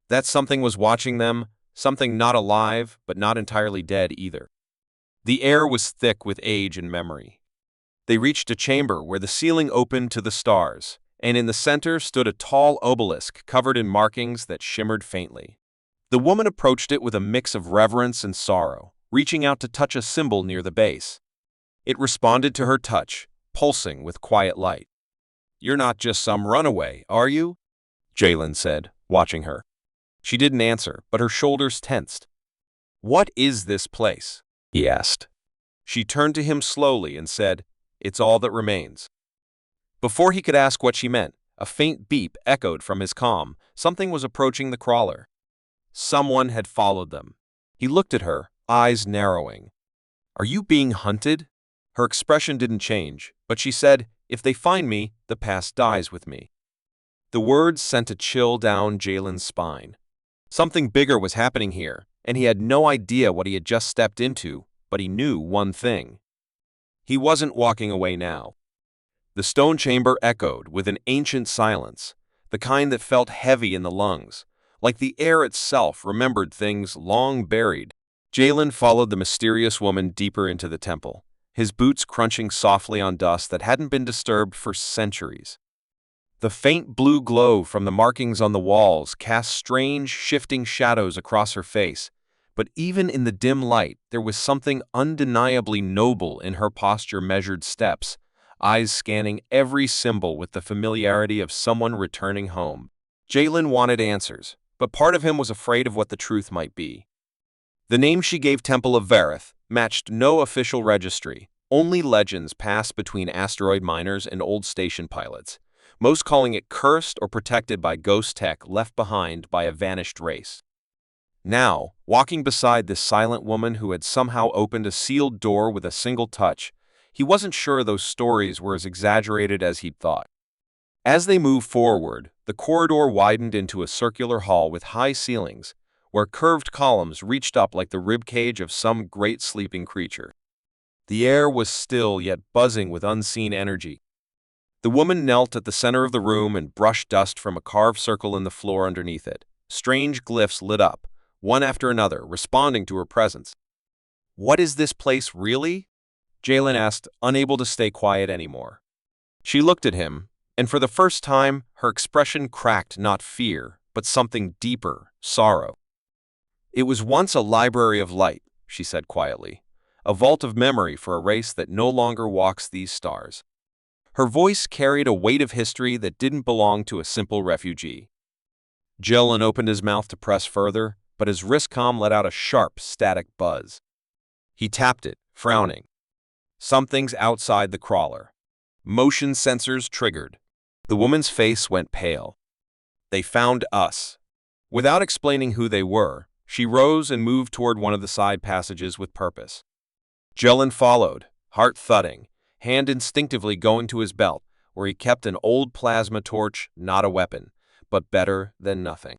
That something was watching them, something not alive, but not entirely dead either. The air was thick with age and memory. They reached a chamber where the ceiling opened to the stars, and in the center stood a tall obelisk covered in markings that shimmered faintly. The woman approached it with a mix of reverence and sorrow, reaching out to touch a symbol near the base. It responded to her touch, pulsing with quiet light. "You're not just some runaway, are you?" Jalen said, watching her. She didn't answer, but her shoulders tensed. "What is this place?" he asked. She turned to him slowly and said, "It's all that remains." Before he could ask what she meant, a faint beep echoed from his comm. Something was approaching the crawler. Someone had followed them. He looked at her, eyes narrowing. "Are you being hunted?" Her expression didn't change, but she said, "If they find me, the past dies with me." The words sent a chill down Jalen's spine. Something bigger was happening here, and he had no idea what he had just stepped into, but he knew one thing. He wasn't walking away now. The stone chamber echoed with an ancient silence, the kind that felt heavy in the lungs, like the air itself remembered things long buried. Jalen followed the mysterious woman deeper into the temple, his boots crunching softly on dust that hadn't been disturbed for centuries. The faint blue glow from the markings on the walls cast strange, shifting shadows across her face, but even in the dim light, there was something undeniably noble in her posture, measured steps, eyes scanning every symbol with the familiarity of someone returning home. Jalen wanted answers, but part of him was afraid of what the truth might be. The name she gave, Temple of Vareth, matched no official registry, only legends passed between asteroid miners and old station pilots, most calling it cursed or protected by ghost tech left behind by a vanished race. Now, walking beside this silent woman who had somehow opened a sealed door with a single touch, he wasn't sure those stories were as exaggerated as he'd thought. As they moved forward, the corridor widened into a circular hall with high ceilings, where curved columns reached up like the ribcage of some great sleeping creature. The air was still yet buzzing with unseen energy. The woman knelt at the center of the room and brushed dust from a carved circle in the floor underneath it. Strange glyphs lit up, one after another, responding to her presence. "What is this place really?" Jalen asked, unable to stay quiet anymore. She looked at him, and for the first time, her expression cracked not fear, but something deeper, sorrow. "It was once a library of light," she said quietly, "a vault of memory for a race that no longer walks these stars." Her voice carried a weight of history that didn't belong to a simple refugee. Jalen opened his mouth to press further, but his wrist comm let out a sharp, static buzz. He tapped it, frowning. Something's outside the crawler. Motion sensors triggered. The woman's face went pale. "They found us." Without explaining who they were, she rose and moved toward one of the side passages with purpose. Jelen followed, heart thudding, hand instinctively going to his belt, where he kept an old plasma torch, not a weapon, but better than nothing.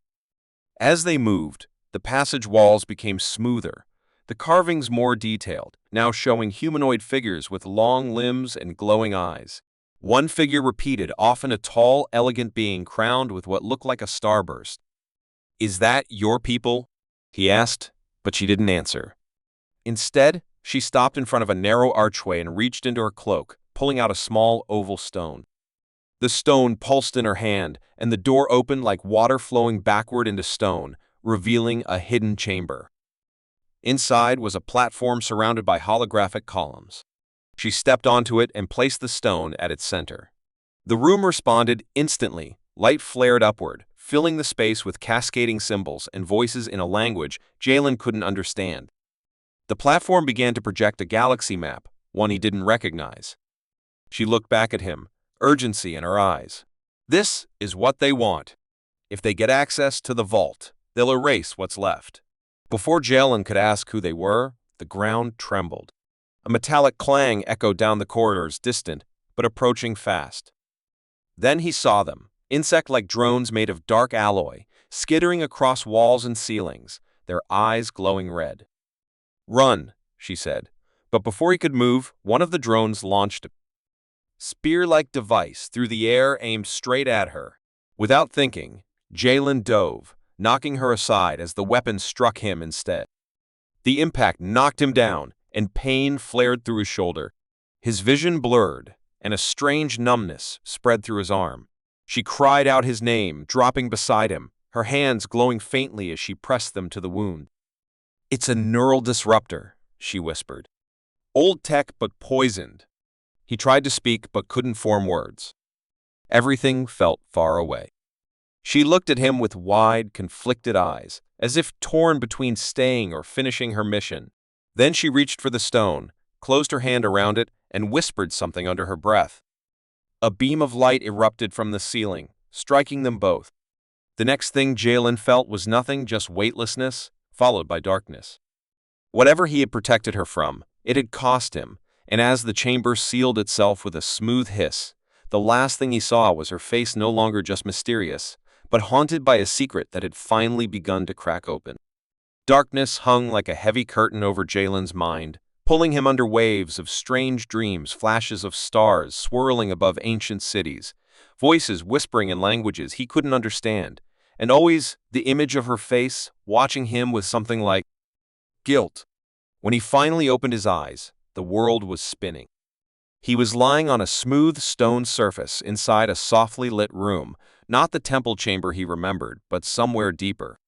As they moved, the passage walls became smoother, the carvings more detailed, now showing humanoid figures with long limbs and glowing eyes. One figure repeated, often a tall, elegant being crowned with what looked like a starburst. "Is that your people?" he asked, but she didn't answer. Instead, she stopped in front of a narrow archway and reached into her cloak, pulling out a small oval stone. The stone pulsed in her hand, and the door opened like water flowing backward into stone, revealing a hidden chamber. Inside was a platform surrounded by holographic columns. She stepped onto it and placed the stone at its center. The room responded instantly. Light flared upward, filling the space with cascading symbols and voices in a language Jalen couldn't understand. The platform began to project a galaxy map, one he didn't recognize. She looked back at him, urgency in her eyes. "This is what they want. If they get access to the vault, they'll erase what's left." Before Jalen could ask who they were, the ground trembled. A metallic clang echoed down the corridors, distant, but approaching fast. Then he saw them, insect-like drones made of dark alloy, skittering across walls and ceilings, their eyes glowing red. "Run," she said, but before he could move, one of the drones launched a spear-like device through the air aimed straight at her. Without thinking, Jalen dove, knocking her aside as the weapon struck him instead. The impact knocked him down, and pain flared through his shoulder. His vision blurred, and a strange numbness spread through his arm. She cried out his name, dropping beside him, her hands glowing faintly as she pressed them to the wound. "It's a neural disruptor," she whispered. "Old tech but poisoned." He tried to speak but couldn't form words. Everything felt far away. She looked at him with wide, conflicted eyes, as if torn between staying or finishing her mission. Then she reached for the stone, closed her hand around it, and whispered something under her breath. A beam of light erupted from the ceiling, striking them both. The next thing Jalen felt was nothing, just weightlessness, followed by darkness. Whatever he had protected her from, it had cost him, and as the chamber sealed itself with a smooth hiss, the last thing he saw was her face, no longer just mysterious, but haunted by a secret that had finally begun to crack open. Darkness hung like a heavy curtain over Jalen's mind, pulling him under waves of strange dreams, flashes of stars swirling above ancient cities, voices whispering in languages he couldn't understand, and always the image of her face watching him with something like guilt. When he finally opened his eyes, the world was spinning. He was lying on a smooth stone surface inside a softly lit room, not the temple chamber he remembered, but somewhere deeper.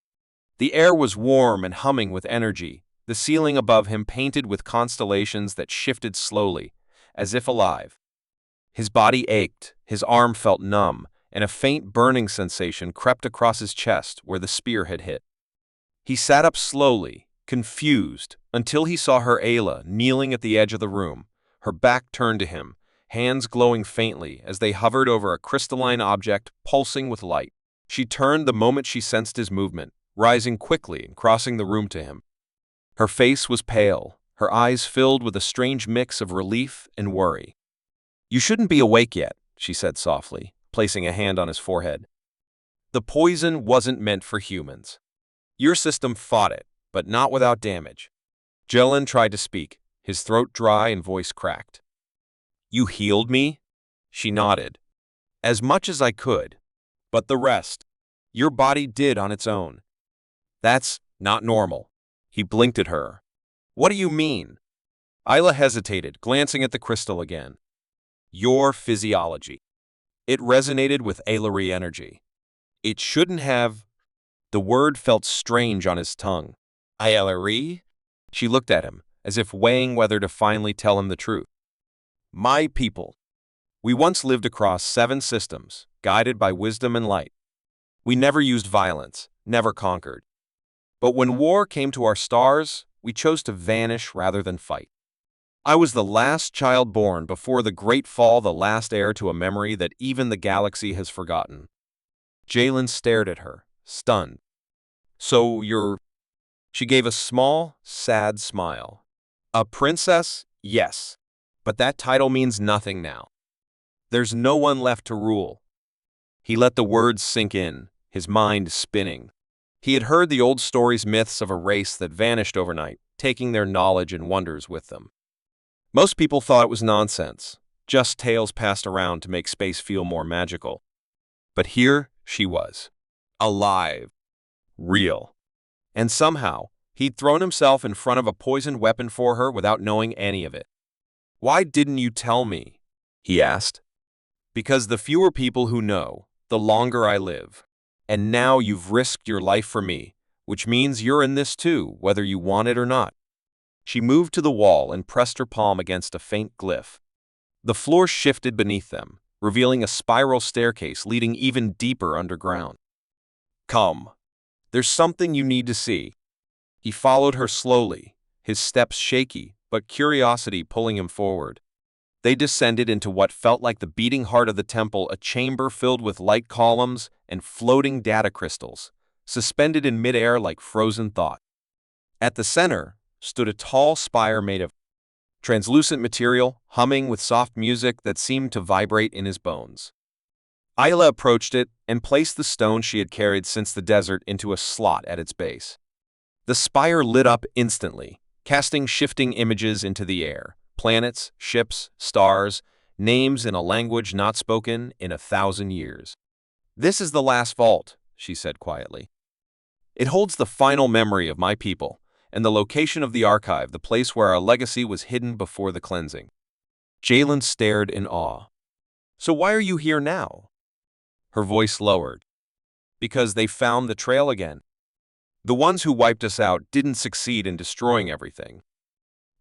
The air was warm and humming with energy, the ceiling above him painted with constellations that shifted slowly, as if alive. His body ached, his arm felt numb, and a faint burning sensation crept across his chest where the spear had hit. He sat up slowly, confused, until he saw her Ayla kneeling at the edge of the room, her back turned to him, hands glowing faintly as they hovered over a crystalline object pulsing with light. She turned the moment she sensed his movement, rising quickly and crossing the room to him. Her face was pale, her eyes filled with a strange mix of relief and worry. "You shouldn't be awake yet," she said softly, placing a hand on his forehead. "The poison wasn't meant for humans. Your system fought it, but not without damage." Jelen tried to speak, his throat dry and voice cracked. "You healed me?" She nodded. "As much as I could. But the rest, your body did on its own. That's not normal." He blinked at her. "What do you mean?" Isla hesitated, glancing at the crystal again. "Your physiology. It resonated with Ailari energy. It shouldn't have." The word felt strange on his tongue. "Ailari?" She looked at him, as if weighing whether to finally tell him the truth. "My people. We once lived across 7 systems, guided by wisdom and light. We never used violence, never conquered. But when war came to our stars, we chose to vanish rather than fight. I was the last child born before the Great Fall, the last heir to a memory that even the galaxy has forgotten." Jalen stared at her, stunned. "So you're—" She gave a small, sad smile. "A princess, yes. But that title means nothing now. There's no one left to rule." He let the words sink in, his mind spinning. He had heard the old stories, myths of a race that vanished overnight, taking their knowledge and wonders with them. Most people thought it was nonsense, just tales passed around to make space feel more magical. But here she was, alive, real. And somehow, he'd thrown himself in front of a poisoned weapon for her without knowing any of it. "Why didn't you tell me?" he asked. "Because the fewer people who know, the longer I live. And now you've risked your life for me, which means you're in this too, whether you want it or not." She moved to the wall and pressed her palm against a faint glyph. The floor shifted beneath them, revealing a spiral staircase leading even deeper underground. "Come. There's something you need to see." He followed her slowly, his steps shaky, but curiosity pulling him forward. They descended into what felt like the beating heart of the temple, a chamber filled with light columns and floating data crystals, suspended in midair like frozen thought. At the center stood a tall spire made of translucent material, humming with soft music that seemed to vibrate in his bones. Isla approached it and placed the stone she had carried since the desert into a slot at its base. The spire lit up instantly, casting shifting images into the air. Planets, ships, stars, names in a language not spoken in 1,000 years. "This is the last vault," she said quietly. It holds the final memory of my people, and the location of the archive, the place where our legacy was hidden before the cleansing. Jalen stared in awe. So why are you here now? Her voice lowered. Because they found the trail again. The ones who wiped us out didn't succeed in destroying everything.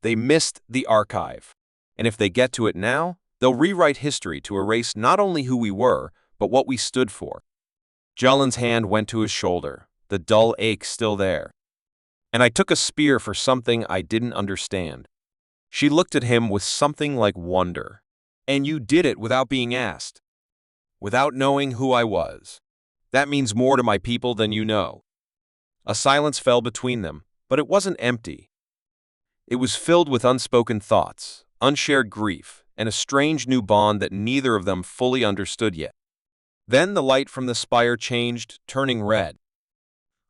They missed the archive. And if they get to it now, they'll rewrite history to erase not only who we were, but what we stood for. Jalen's hand went to his shoulder, the dull ache still there. And I took a spear for something I didn't understand. She looked at him with something like wonder. And you did it without being asked. Without knowing who I was. That means more to my people than you know. A silence fell between them, but it wasn't empty. It was filled with unspoken thoughts, unshared grief, and a strange new bond that neither of them fully understood yet. Then the light from the spire changed, turning red.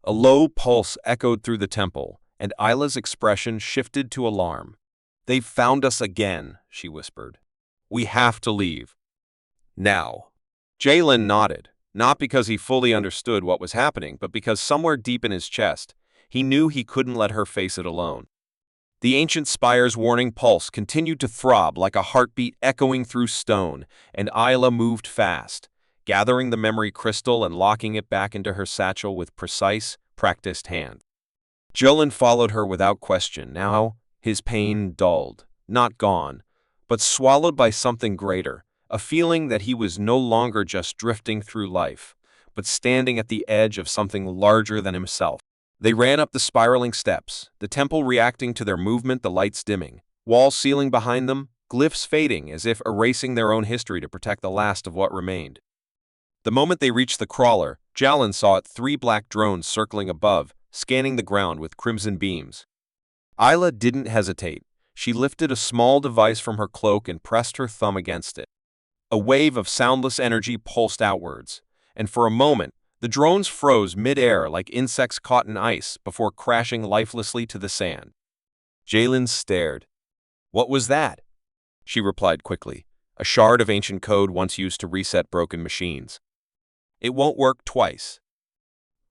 A low pulse echoed through the temple, and Isla's expression shifted to alarm. "They've found us again," she whispered. "We have to leave. Now." Jalen nodded, not because he fully understood what was happening, but because somewhere deep in his chest, he knew he couldn't let her face it alone. The ancient spire's warning pulse continued to throb like a heartbeat echoing through stone, and Isla moved fast, gathering the memory crystal and locking it back into her satchel with precise, practiced hand. Jalen followed her without question. Now, his pain dulled, not gone, but swallowed by something greater, a feeling that he was no longer just drifting through life, but standing at the edge of something larger than himself. They ran up the spiraling steps, the temple reacting to their movement, the lights dimming, walls sealing behind them, glyphs fading as if erasing their own history to protect the last of what remained. The moment they reached the crawler, Jalen saw it, 3 black drones circling above, scanning the ground with crimson beams. Isla didn't hesitate. She lifted a small device from her cloak and pressed her thumb against it. A wave of soundless energy pulsed outwards, and for a moment, the drones froze mid-air like insects caught in ice before crashing lifelessly to the sand. Jalen stared. "What was that?" She replied quickly, a shard of ancient code once used to reset broken machines. "It won't work twice."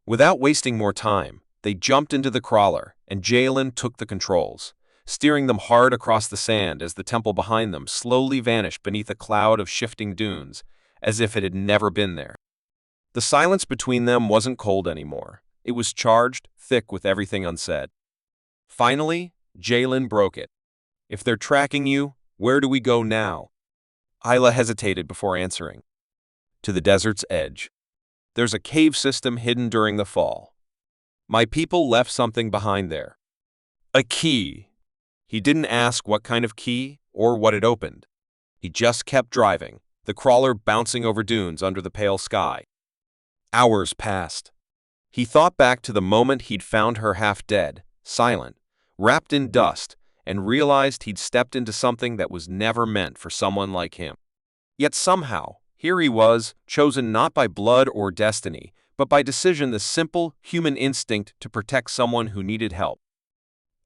Without wasting more time, they jumped into the crawler, and Jalen took the controls, steering them hard across the sand as the temple behind them slowly vanished beneath a cloud of shifting dunes, as if it had never been there. The silence between them wasn't cold anymore. It was charged, thick with everything unsaid. Finally, Jalen broke it. "If they're tracking you, where do we go now?" Isla hesitated before answering. "To the desert's edge. There's a cave system hidden during the fall. My people left something behind there. A key." He didn't ask what kind of key or what it opened. He just kept driving, the crawler bouncing over dunes under the pale sky. Hours passed. He thought back to the moment he'd found her half dead, silent, wrapped in dust, and realized he'd stepped into something that was never meant for someone like him. Yet somehow, here he was, chosen not by blood or destiny, but by decision, the simple human instinct to protect someone who needed help.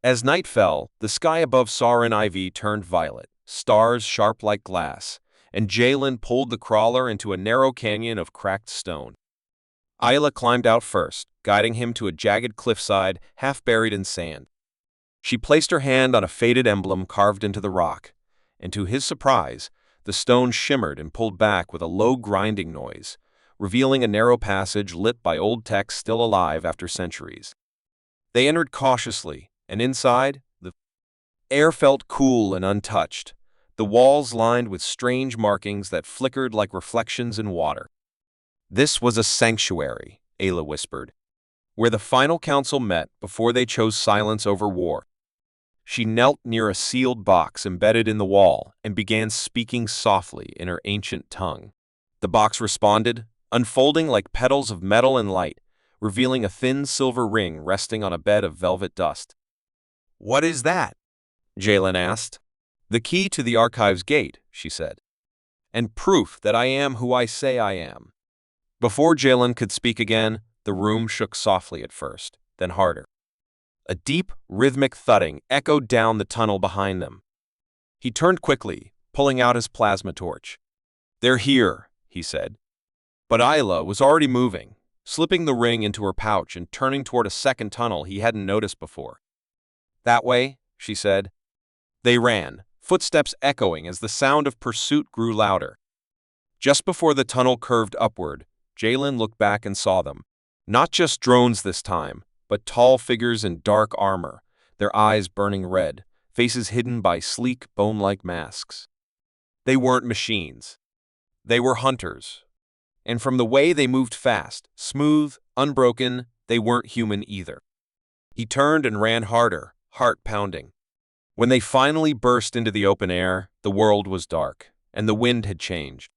As night fell, the sky above Sarin Ivy turned violet, stars sharp like glass, and Jalen pulled the crawler into a narrow canyon of cracked stone. Isla climbed out first, guiding him to a jagged cliffside half buried in sand. She placed her hand on a faded emblem carved into the rock, and to his surprise, the stone shimmered and pulled back with a low grinding noise, revealing a narrow passage lit by old text still alive after centuries. They entered cautiously, and inside, the air felt cool and untouched, the walls lined with strange markings that flickered like reflections in water. "This was a sanctuary," Ayla whispered, "where the final council met before they chose silence over war." She knelt near a sealed box embedded in the wall and began speaking softly in her ancient tongue. The box responded, unfolding like petals of metal and light, revealing a thin silver ring resting on a bed of velvet dust. "What is that?" Jalen asked. "The key to the archive's gate," she said, "and proof that I am who I say I am." Before Jalen could speak again, the room shook softly at first, then harder. A deep, rhythmic thudding echoed down the tunnel behind them. He turned quickly, pulling out his plasma torch. "They're here," he said. But Isla was already moving, slipping the ring into her pouch and turning toward a second tunnel he hadn't noticed before. "That way," she said. They ran, footsteps echoing as the sound of pursuit grew louder. Just before the tunnel curved upward, Jalen looked back and saw them. Not just drones this time, but tall figures in dark armor, their eyes burning red, faces hidden by sleek, bone-like masks. They weren't machines. They were hunters. And from the way they moved fast, smooth, unbroken, they weren't human either. He turned and ran harder, heart pounding. When they finally burst into the open air, the world was dark, and the wind had changed.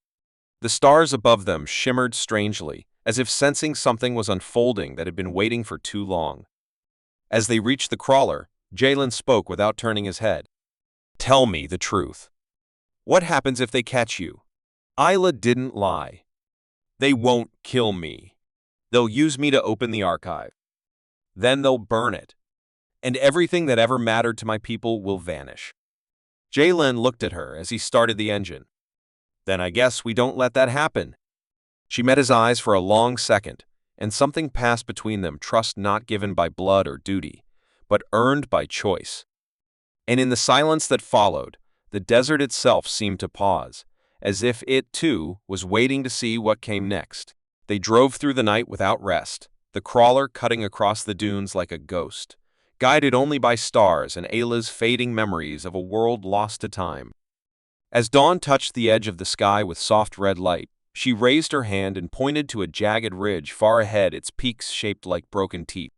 The stars above them shimmered strangely, as if sensing something was unfolding that had been waiting for too long. As they reached the crawler, Jalen spoke without turning his head. "Tell me the truth. What happens if they catch you?" Isla didn't lie. "They won't kill me. They'll use me to open the archive. Then they'll burn it. And everything that ever mattered to my people will vanish." Jalen looked at her as he started the engine. "Then I guess we don't let that happen." She met his eyes for a long second, and something passed between them, trust not given by blood or duty, but earned by choice. And in the silence that followed, the desert itself seemed to pause, as if it, too, was waiting to see what came next. They drove through the night without rest, the crawler cutting across the dunes like a ghost, guided only by stars and Ayla's fading memories of a world lost to time. As dawn touched the edge of the sky with soft red light, she raised her hand and pointed to a jagged ridge far ahead, its peaks shaped like broken teeth.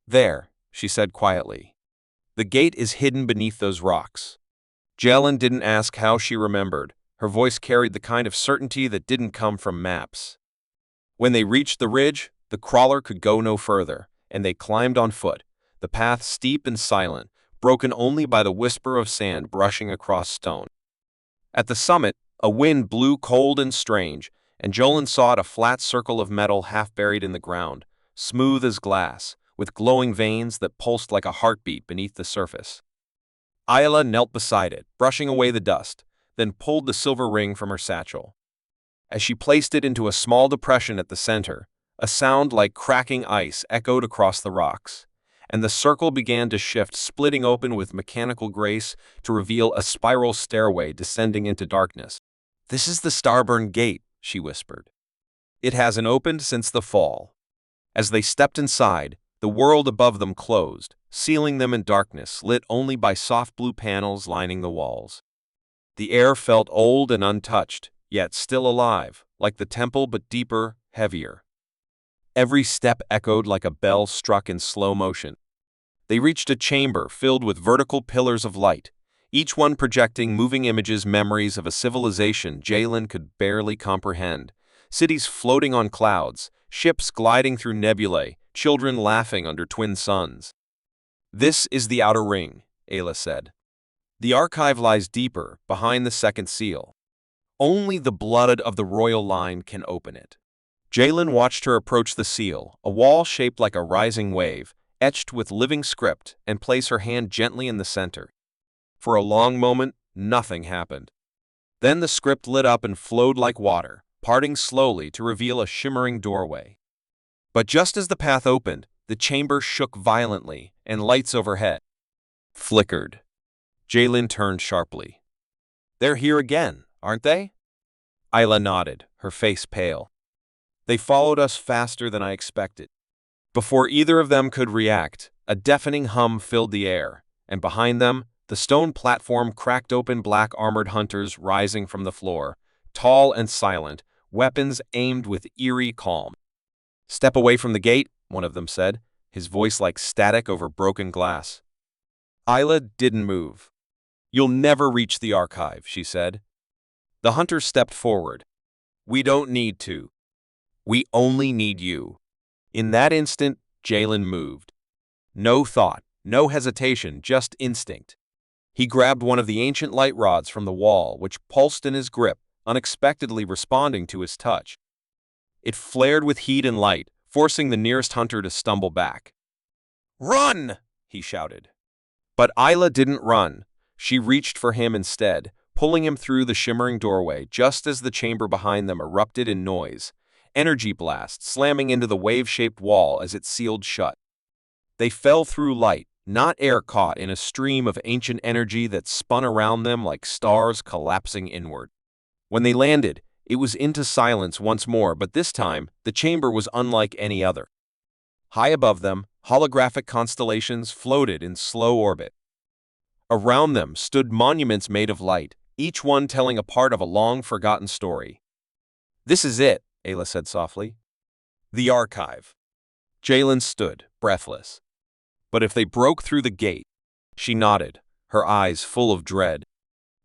"There," she said quietly. "The gate is hidden beneath those rocks." Jalen didn't ask how she remembered. Her voice carried the kind of certainty that didn't come from maps. When they reached the ridge, the crawler could go no further, and they climbed on foot, the path steep and silent, broken only by the whisper of sand brushing across stone. At the summit, a wind blew cold and strange, and Jolin saw it, a flat circle of metal half buried in the ground, smooth as glass, with glowing veins that pulsed like a heartbeat beneath the surface. Ayla knelt beside it, brushing away the dust, then pulled the silver ring from her satchel. As she placed it into a small depression at the center, a sound like cracking ice echoed across the rocks, and the circle began to shift, splitting open with mechanical grace to reveal a spiral stairway descending into darkness. "This is the Starburn Gate," she whispered. "It hasn't opened since the fall." As they stepped inside, the world above them closed, sealing them in darkness lit only by soft blue panels lining the walls. The air felt old and untouched, yet still alive, like the temple but deeper, heavier. Every step echoed like a bell struck in slow motion. They reached a chamber filled with vertical pillars of light, each one projecting moving images, memories of a civilization Jalen could barely comprehend. Cities floating on clouds, ships gliding through nebulae, children laughing under twin suns. "This is the outer ring," Ayla said. "The archive lies deeper, behind the second seal. Only the blood of the royal line can open it." Jalen watched her approach the seal, a wall shaped like a rising wave, etched with living script, and place her hand gently in the center. For a long moment, nothing happened. Then the script lit up and flowed like water, parting slowly to reveal a shimmering doorway. But just as the path opened, the chamber shook violently, and lights overhead flickered. Jalen turned sharply. "They're here again, aren't they?" Ayla nodded, her face pale. "They followed us faster than I expected." Before either of them could react, a deafening hum filled the air, and behind them, the stone platform cracked open, black armored hunters rising from the floor, tall and silent, weapons aimed with eerie calm. "Step away from the gate," one of them said, his voice like static over broken glass. Ayla didn't move. "You'll never reach the archive," she said. The hunter stepped forward. "We don't need to. We only need you." In that instant, Jalen moved. No thought, no hesitation, just instinct. He grabbed one of the ancient light rods from the wall, which pulsed in his grip, unexpectedly responding to his touch. It flared with heat and light, forcing the nearest hunter to stumble back. "Run!" he shouted. But Ayla didn't run. She reached for him instead, pulling him through the shimmering doorway just as the chamber behind them erupted in noise. energy blast slamming into the wave-shaped wall as it sealed shut. They fell through light, not air, caught in a stream of ancient energy that spun around them like stars collapsing inward. When they landed, it was into silence once more, but this time, the chamber was unlike any other. High above them, holographic constellations floated in slow orbit. Around them stood monuments made of light, each one telling a part of a long-forgotten story. "This is it," Ayla said softly. "The archive." Jalen stood, breathless. "But if they broke through the gate?" She nodded, her eyes full of dread.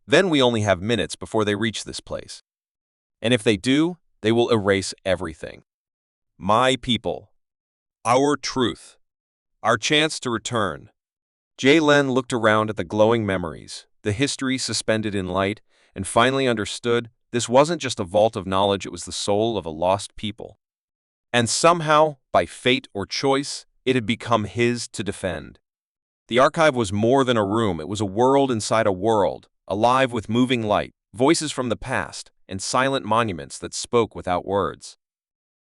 "Then we only have minutes before they reach this place. And if they do, they will erase everything. My people. Our truth. Our chance to return." Jalen looked around at the glowing memories, the history suspended in light, and finally understood this wasn't just a vault of knowledge, it was the soul of a lost people. And somehow, by fate or choice, it had become his to defend. The archive was more than a room, it was a world inside a world, alive with moving light, voices from the past, and silent monuments that spoke without words.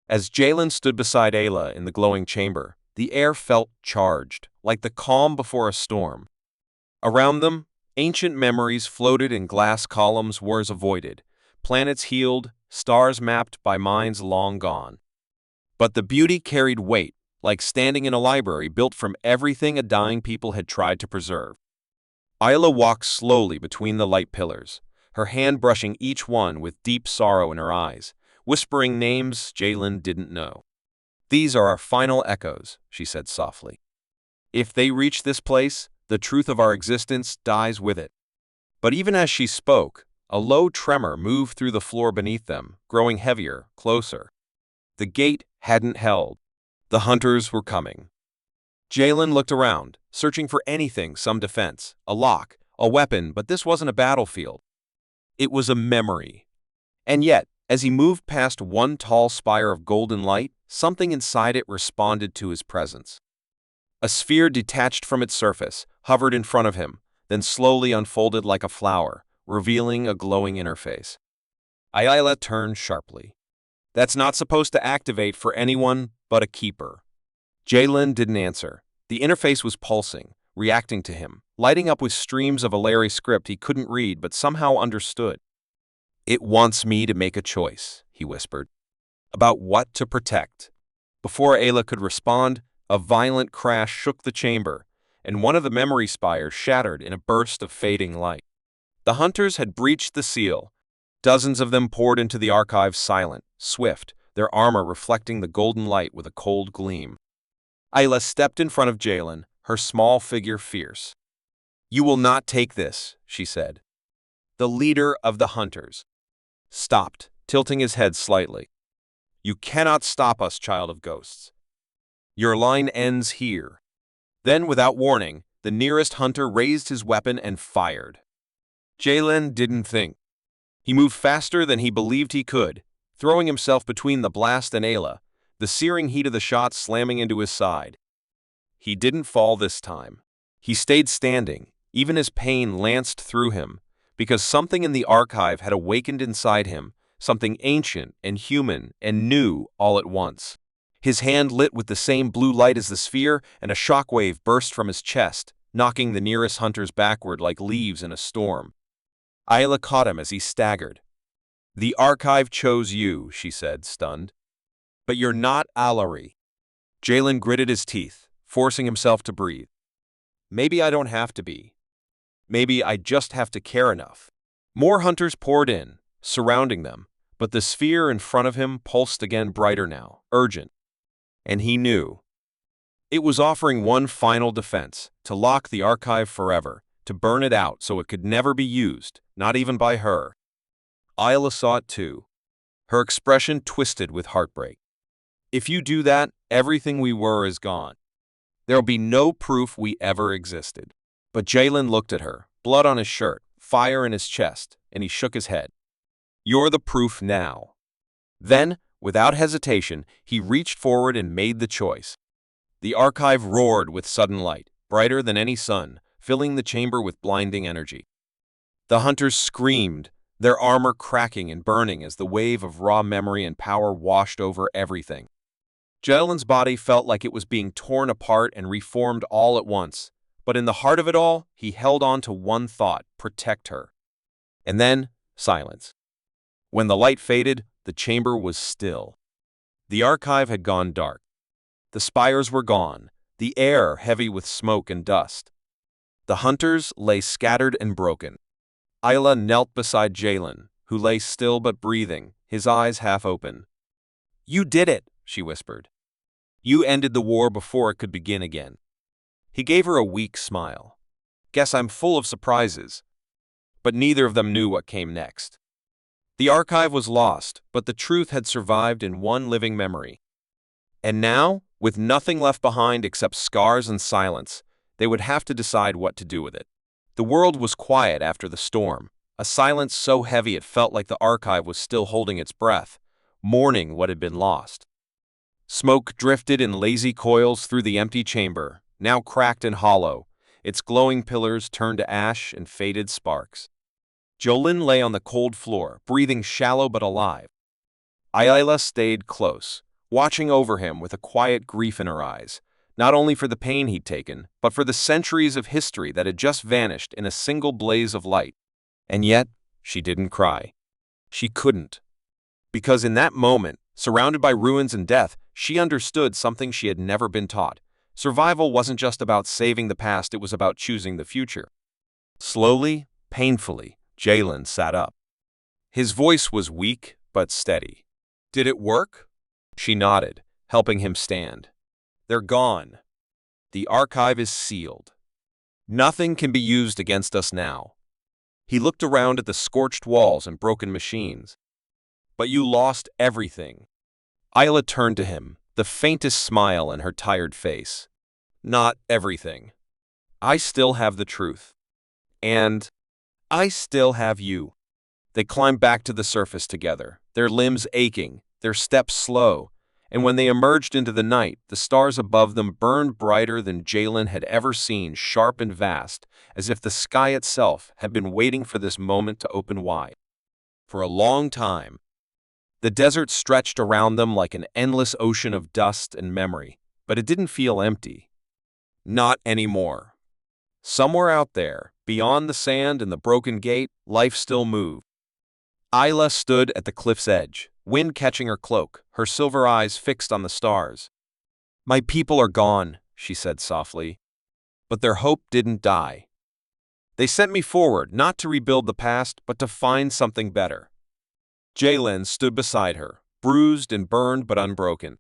As Jalen stood beside Ayla in the glowing chamber, the air felt charged, like the calm before a storm. Around them, ancient memories floated in glass columns, wars avoided, planets healed, stars mapped by minds long gone. But the beauty carried weight, like standing in a library built from everything a dying people had tried to preserve. Ayla walked slowly between the light pillars, her hand brushing each one with deep sorrow in her eyes, whispering names Jalen didn't know. "These are our final echoes," she said softly. "If they reach this place, the truth of our existence dies with it." But even as she spoke, a low tremor moved through the floor beneath them, growing heavier, closer. The gate hadn't held. The hunters were coming. Jalen looked around, searching for anything, some defense, a lock, a weapon, but this wasn't a battlefield. It was a memory. And yet, as he moved past one tall spire of golden light, something inside it responded to his presence. A sphere detached from its surface, hovered in front of him, then slowly unfolded like a flower, revealing a glowing interface. Ayla turned sharply. "That's not supposed to activate for anyone but a keeper." Jalen didn't answer. The interface was pulsing, reacting to him, lighting up with streams of Alari script he couldn't read but somehow understood. "It wants me to make a choice," he whispered. "About what to protect." Before Ayla could respond, a violent crash shook the chamber, and one of the memory spires shattered in a burst of fading light. The hunters had breached the seal. Dozens of them poured into the archive, silent, swift, their armor reflecting the golden light with a cold gleam. Ayla stepped in front of Jalen, her small figure fierce. "You will not take this," she said. The leader of the hunters stopped, tilting his head slightly. "You cannot stop us, child of ghosts. Your line ends here." Then, without warning, the nearest hunter raised his weapon and fired. Jalen didn't think. He moved faster than he believed he could, throwing himself between the blast and Ayla, the searing heat of the shot slamming into his side. He didn't fall this time. He stayed standing, even as pain lanced through him, because something in the archive had awakened inside him, something ancient and human and new all at once. His hand lit with the same blue light as the sphere, and a shockwave burst from his chest, knocking the nearest hunters backward like leaves in a storm. Ayla caught him as he staggered. "The archive chose you," she said, stunned. "But you're not Alari." Jalen gritted his teeth, forcing himself to breathe. "Maybe I don't have to be. Maybe I just have to care enough." More hunters poured in, surrounding them, but the sphere in front of him pulsed again, brighter now, urgent. And he knew. It was offering one final defense, to lock the archive forever, to burn it out so it could never be used, not even by her. Ayla saw it too. Her expression twisted with heartbreak. "If you do that, everything we were is gone. There'll be no proof we ever existed." But Jalen looked at her, blood on his shirt, fire in his chest, and he shook his head. "You're the proof now." Then, without hesitation, he reached forward and made the choice. The archive roared with sudden light, brighter than any sun, filling the chamber with blinding energy. The hunters screamed, their armor cracking and burning as the wave of raw memory and power washed over everything. Jalen's body felt like it was being torn apart and reformed all at once, but in the heart of it all, he held on to one thought: protect her. And then, silence. When the light faded, the chamber was still. The archive had gone dark. The spires were gone, the air heavy with smoke and dust. The hunters lay scattered and broken. Isla knelt beside Jalen, who lay still but breathing, his eyes half open. "You did it," she whispered. "You ended the war before it could begin again." He gave her a weak smile. "Guess I'm full of surprises." But neither of them knew what came next. The archive was lost, but the truth had survived in one living memory. And now, with nothing left behind except scars and silence, they would have to decide what to do with it. The world was quiet after the storm, a silence so heavy it felt like the archive was still holding its breath, mourning what had been lost. Smoke drifted in lazy coils through the empty chamber, now cracked and hollow, its glowing pillars turned to ash and faded sparks. Jolin lay on the cold floor, breathing shallow but alive. Ayla stayed close, watching over him with a quiet grief in her eyes, not only for the pain he'd taken, but for the centuries of history that had just vanished in a single blaze of light. And yet, she didn't cry. She couldn't. Because in that moment, surrounded by ruins and death, she understood something she had never been taught. Survival wasn't just about saving the past, it was about choosing the future. Slowly, painfully, Jalen sat up. His voice was weak but steady. "Did it work?" She nodded, helping him stand. "They're gone. The archive is sealed. Nothing can be used against us now." He looked around at the scorched walls and broken machines. "But you lost everything." Isla turned to him, the faintest smile in her tired face. "Not everything. I still have the truth. And I still have you." They climbed back to the surface together, their limbs aching, their steps slow, and when they emerged into the night, the stars above them burned brighter than Jalen had ever seen, sharp and vast, as if the sky itself had been waiting for this moment to open wide. For a long time, the desert stretched around them like an endless ocean of dust and memory, but it didn't feel empty. Not anymore. Somewhere out there, beyond the sand and the broken gate, life still moved. Isla stood at the cliff's edge, wind catching her cloak, her silver eyes fixed on the stars. "My people are gone," she said softly. "But their hope didn't die. They sent me forward, not to rebuild the past, but to find something better." Jalen stood beside her, bruised and burned but unbroken.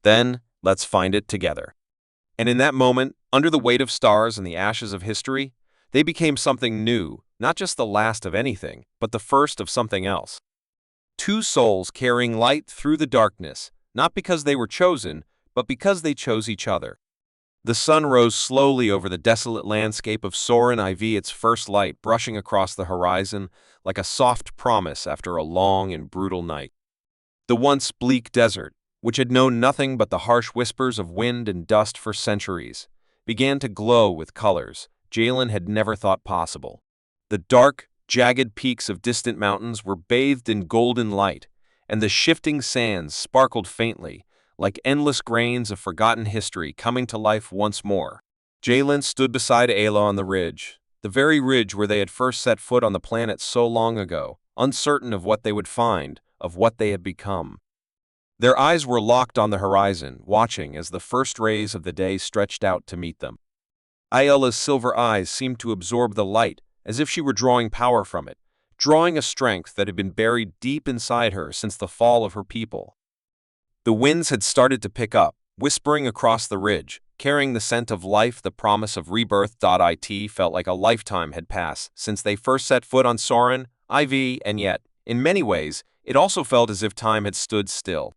"Then, let's find it together." And in that moment, under the weight of stars and the ashes of history, they became something new, not just the last of anything, but the first of something else. Two souls carrying light through the darkness, not because they were chosen, but because they chose each other. The sun rose slowly over the desolate landscape of Soren IV, its first light brushing across the horizon like a soft promise after a long and brutal night. The once bleak desert, which had known nothing but the harsh whispers of wind and dust for centuries, began to glow with colors Jalen had never thought possible. The dark, jagged peaks of distant mountains were bathed in golden light, and the shifting sands sparkled faintly, like endless grains of forgotten history coming to life once more. Jalen stood beside Ayla on the ridge, the very ridge where they had first set foot on the planet so long ago, uncertain of what they would find, of what they had become. Their eyes were locked on the horizon, watching as the first rays of the day stretched out to meet them. Ayla's silver eyes seemed to absorb the light, as if she were drawing power from it, drawing a strength that had been buried deep inside her since the fall of her people. The winds had started to pick up, whispering across the ridge, carrying the scent of life, the promise of rebirth. It felt like a lifetime had passed since they first set foot on Soren IV, and yet, in many ways, it also felt as if time had stood still.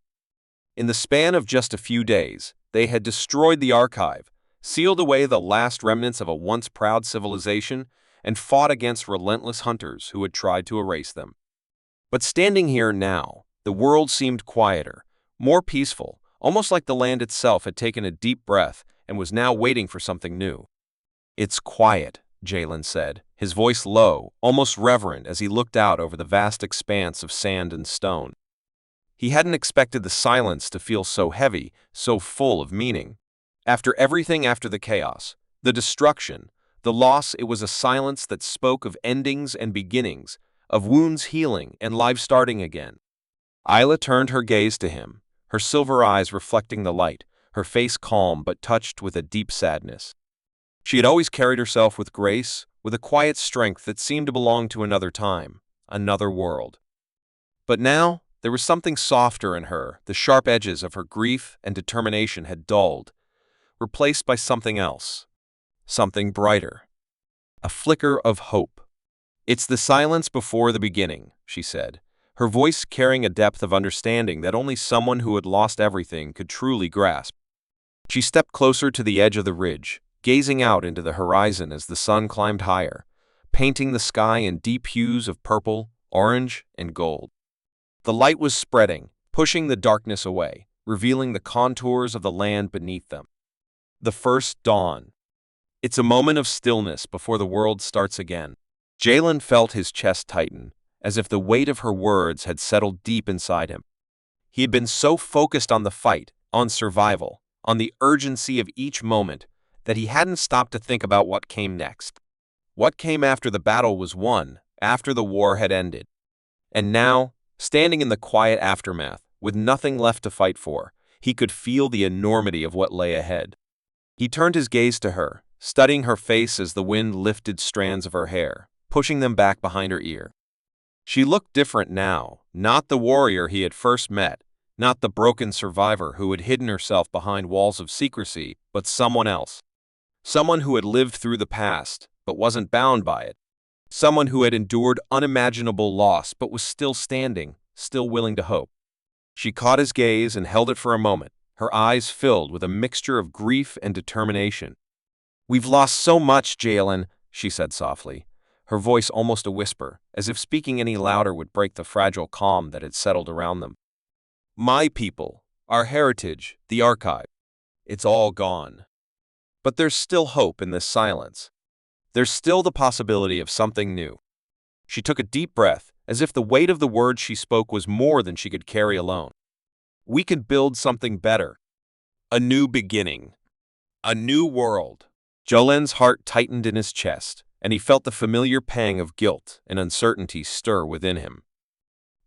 In the span of just a few days, they had destroyed the archive, sealed away the last remnants of a once proud civilization, and fought against relentless hunters who had tried to erase them. But standing here now, the world seemed quieter, more peaceful, almost like the land itself had taken a deep breath and was now waiting for something new. "It's quiet," Jalen said, his voice low, almost reverent as he looked out over the vast expanse of sand and stone. He hadn't expected the silence to feel so heavy, so full of meaning. After everything, after the chaos, the destruction, the loss, it was a silence that spoke of endings and beginnings, of wounds healing and life starting again. Isla turned her gaze to him, her silver eyes reflecting the light, her face calm but touched with a deep sadness. She had always carried herself with grace, with a quiet strength that seemed to belong to another time, another world. But now, there was something softer in her. The sharp edges of her grief and determination had dulled, replaced by something else, something brighter. A flicker of hope. "It's the silence before the beginning," she said, her voice carrying a depth of understanding that only someone who had lost everything could truly grasp. She stepped closer to the edge of the ridge, gazing out into the horizon as the sun climbed higher, painting the sky in deep hues of purple, orange, and gold. The light was spreading, pushing the darkness away, revealing the contours of the land beneath them. The first dawn. It's a moment of stillness before the world starts again. Jalen felt his chest tighten, as if the weight of her words had settled deep inside him. He had been so focused on the fight, on survival, on the urgency of each moment, that he hadn't stopped to think about what came next. What came after the battle was won, after the war had ended. And now, standing in the quiet aftermath, with nothing left to fight for, he could feel the enormity of what lay ahead. He turned his gaze to her, studying her face as the wind lifted strands of her hair, pushing them back behind her ear. She looked different now, not the warrior he had first met, not the broken survivor who had hidden herself behind walls of secrecy, but someone else. Someone who had lived through the past, but wasn't bound by it. Someone who had endured unimaginable loss, but was still standing, still willing to hope. She caught his gaze and held it for a moment, her eyes filled with a mixture of grief and determination. "We've lost so much, Jalen," she said softly, her voice almost a whisper, as if speaking any louder would break the fragile calm that had settled around them. "My people, our heritage, the archive, it's all gone. But there's still hope in this silence. There's still the possibility of something new." She took a deep breath, as if the weight of the words she spoke was more than she could carry alone. "We can build something better. A new beginning. A new world." Jalen's heart tightened in his chest, and he felt the familiar pang of guilt and uncertainty stir within him.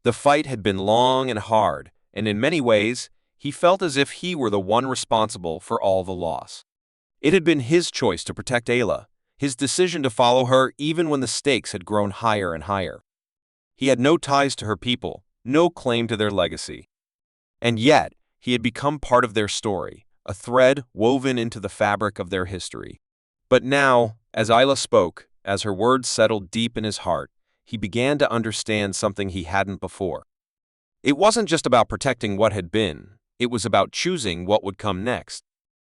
The fight had been long and hard, and in many ways, he felt as if he were the one responsible for all the loss. It had been his choice to protect Ayla, his decision to follow her even when the stakes had grown higher and higher. He had no ties to her people, no claim to their legacy. And yet, he had become part of their story, a thread woven into the fabric of their history. But now, as Isla spoke, as her words settled deep in his heart, he began to understand something he hadn't before. It wasn't just about protecting what had been, it was about choosing what would come next.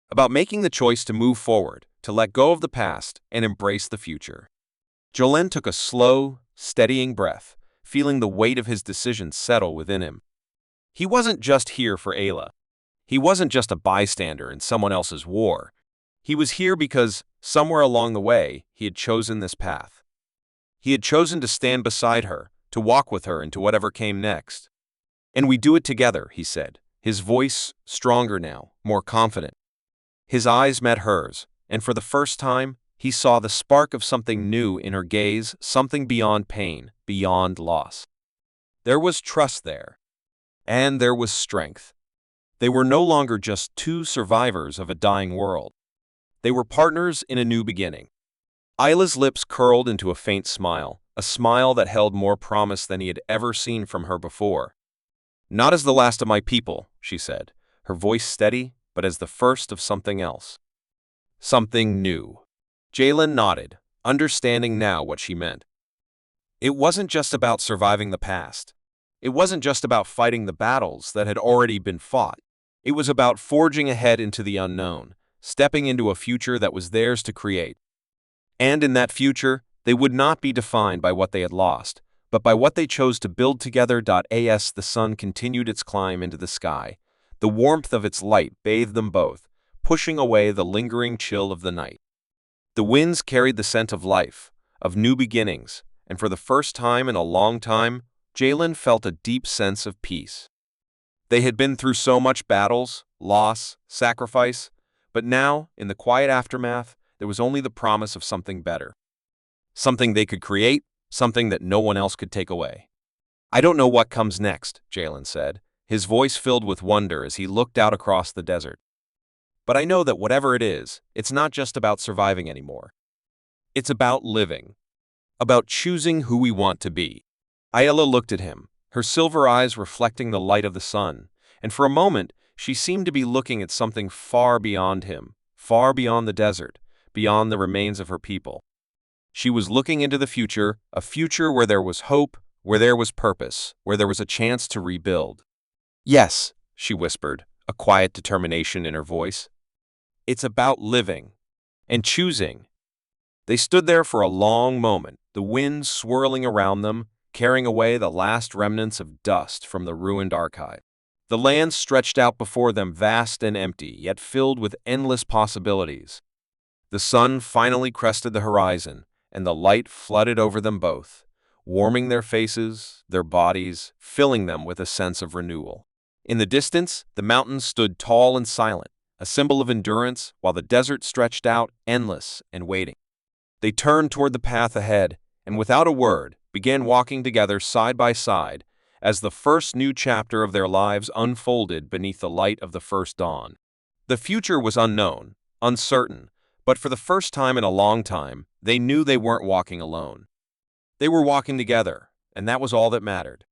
About making the choice to move forward, to let go of the past, and embrace the future. Jalen took a slow, steadying breath, feeling the weight of his decision settle within him. He wasn't just here for Ayla. He wasn't just a bystander in someone else's war. He was here because, somewhere along the way, he had chosen this path. He had chosen to stand beside her, to walk with her into whatever came next. "And we do it together," he said, his voice stronger now, more confident. His eyes met hers, and for the first time, he saw the spark of something new in her gaze, something beyond pain, beyond loss. There was trust there. And there was strength. They were no longer just two survivors of a dying world. They were partners in a new beginning. Isla's lips curled into a faint smile, a smile that held more promise than he had ever seen from her before. "Not as the last of my people," she said, her voice steady, but as the first of something else. Something new. Jalen nodded, understanding now what she meant. It wasn't just about surviving the past. It wasn't just about fighting the battles that had already been fought. It was about forging ahead into the unknown, stepping into a future that was theirs to create. And in that future, they would not be defined by what they had lost, but by what they chose to build together. As the sun continued its climb into the sky, the warmth of its light bathed them both, pushing away the lingering chill of the night. The winds carried the scent of life, of new beginnings, and for the first time in a long time, Jalen felt a deep sense of peace. They had been through so much battles, loss, sacrifice, but now, in the quiet aftermath, there was only the promise of something better. Something they could create, something that no one else could take away. "I don't know what comes next," Jalen said, his voice filled with wonder as he looked out across the desert. "But I know that whatever it is, it's not just about surviving anymore. It's about living. About choosing who we want to be." Ayala looked at him, her silver eyes reflecting the light of the sun, and for a moment she seemed to be looking at something far beyond him, far beyond the desert, beyond the remains of her people. She was looking into the future, a future where there was hope, where there was purpose, where there was a chance to rebuild. "Yes," she whispered, a quiet determination in her voice. "It's about living and choosing." They stood there for a long moment, the wind swirling around them, carrying away the last remnants of dust from the ruined archive. The land stretched out before them, vast and empty, yet filled with endless possibilities. The sun finally crested the horizon, and the light flooded over them both, warming their faces, their bodies, filling them with a sense of renewal. In the distance, the mountains stood tall and silent, a symbol of endurance, while the desert stretched out, endless and waiting. They turned toward the path ahead, and without a word, began walking together side by side as the first new chapter of their lives unfolded beneath the light of the first dawn. The future was unknown, uncertain, but for the first time in a long time, they knew they weren't walking alone. They were walking together, and that was all that mattered.